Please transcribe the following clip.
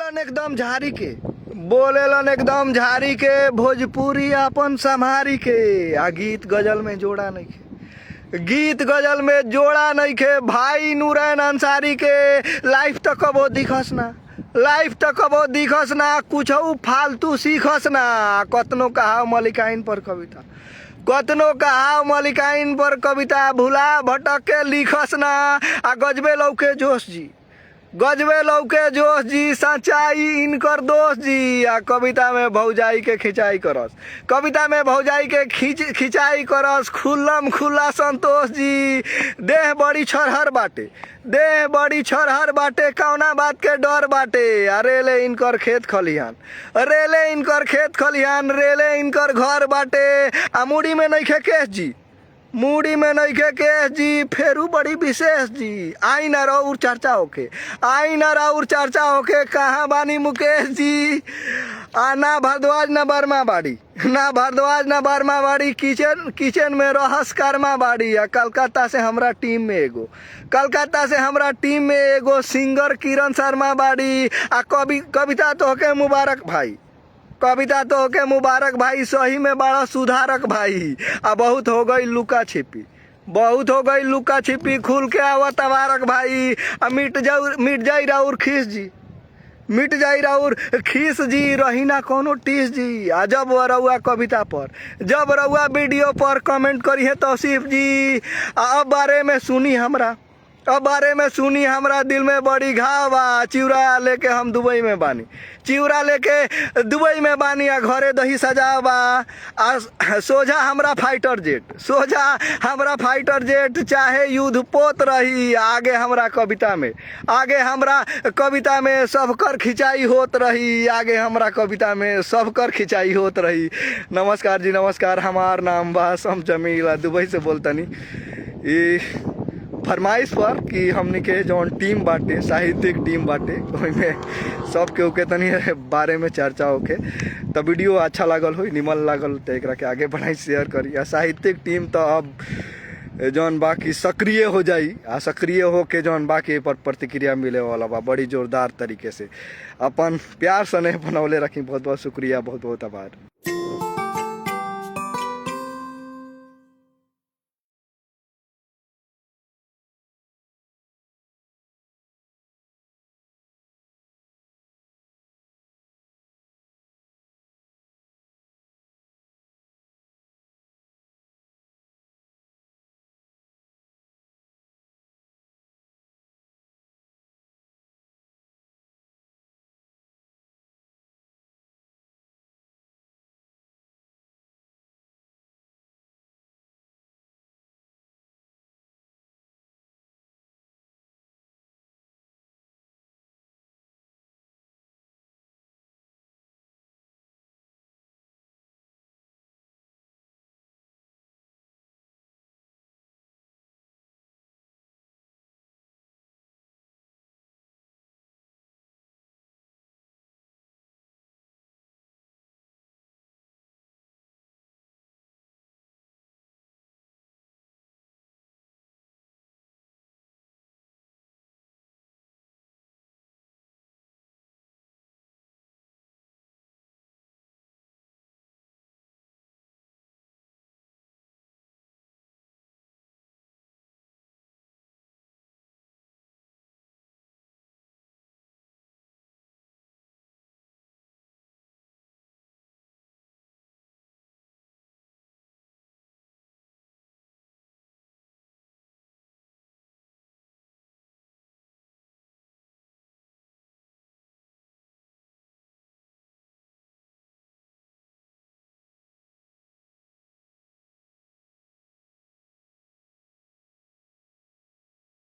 बोलेलन एकदम झाड़ी के, बोलेलन एकदम झाड़ी के, भोजपुरी अपन संभारी के। आ गीत गजल में जोड़ा नहीं के, गीत गजल में जोड़ा नहीं के। भाई नूरैन अंसारी के लाइफ तो कबो दिखस ना, लाइफ तो कबो दिखस ना, कुछ फालतू सीखस ना। कतनो कहा मलिकाइन पर कविता, कतनो कहा मलिकाइन पर कविता, भुला भटक के लिखस ना। आ गजबे लौके जोश जी, गजबे लौके जोश जी, सच्चाई इनकर दोस्त जी। आ कविता में भौजाई के खिंचाई करस, कविता में भौजाई के खिंचाई करस। खुल्लम खुल्ला संतोष जी, देह बड़ी छरहर बाटे, देह बड़ी छरहर बाटे, कौना बात के डर बाटे। अरेले इनकर खेत खलिहान, रेले इनकर खेत खलिहान, रेले इनकर घर बाटे। आ मुड़ी में नइखे केस जी, मूडी में नइखे केस जी, फेरू बड़ी विशेष जी। आई ना राउर चर्चा होके, आई ना राउर चर्चा होके, कहाँ बानी मुकेश जी। आ ना भारद्वाज ना बर्मा बाड़ी, ना भारद्वाज ना बर्मा बाड़ी, किचन किचन में रहस कर्मा बाड़ी। आ कलकत्ता से हमरा टीम में एगो, कलकत्ता से हमरा टीम में एगो सिंगर किरण शर्मा बाड़ी। आ कविता तो के मुबारक भाई, कविता तो के मुबारक भाई, सही में बड़ा सुधारक भाई। आ बहुत हो गई लुका छिपी, बहुत हो गई लुका छिपी, खुल के आवा तबारक भाई। आ मिट जाई राउर खीस जी, मिट जाई राउर खीस जी, रही ना कोनो टीस जी। आ जब रउआ कविता पर, जब रउआ वीडियो पर कमेंट करी है तौसीफ जी। अब बारे में सुनी हमरा, अब बारे में सुनी हमरा, दिल में बड़ी घाव बा। चिवरा लेके हम दुबई में बानी, चिवरा लेके दुबई में बानी। आ घरे दही सजा बा। आ सोझा हमरा फाइटर जेट, सोझा हमरा फाइटर जेट, चाहे युद्ध पोत रही। आगे हमरा कविता में, आगे हमरा कविता में सबकर खिंचाई होत रही, आगे हमरा कविता में सबकर खिंचाई होत रही। नमस्कार जी, नमस्कार। हमार नाम बा सम जमील, दुबई से बोलतनी। ई फरमाइश पर कि हमनी के जौन टीम बाटे, साहित्यिक टीम बाटे, ओहिमे सब केहू के तनी बारे में चर्चा होके। तो वीडियो अच्छा लागल हो, निमन लागल तो एकरा के आगे बढ़ाई, शेयर करी। आ साहित्यिक टीम तो अब जौन बाकी सक्रिय हो जाई, आ सक्रिय हो के जौन बाकी पर प्रतिक्रिया मिले वाला बा बड़ी जोरदार तरीके से। अपन प्यार स्नेह बनौले रखी। बहुत बहुत शुक्रिया, बहुत बहुत आभार।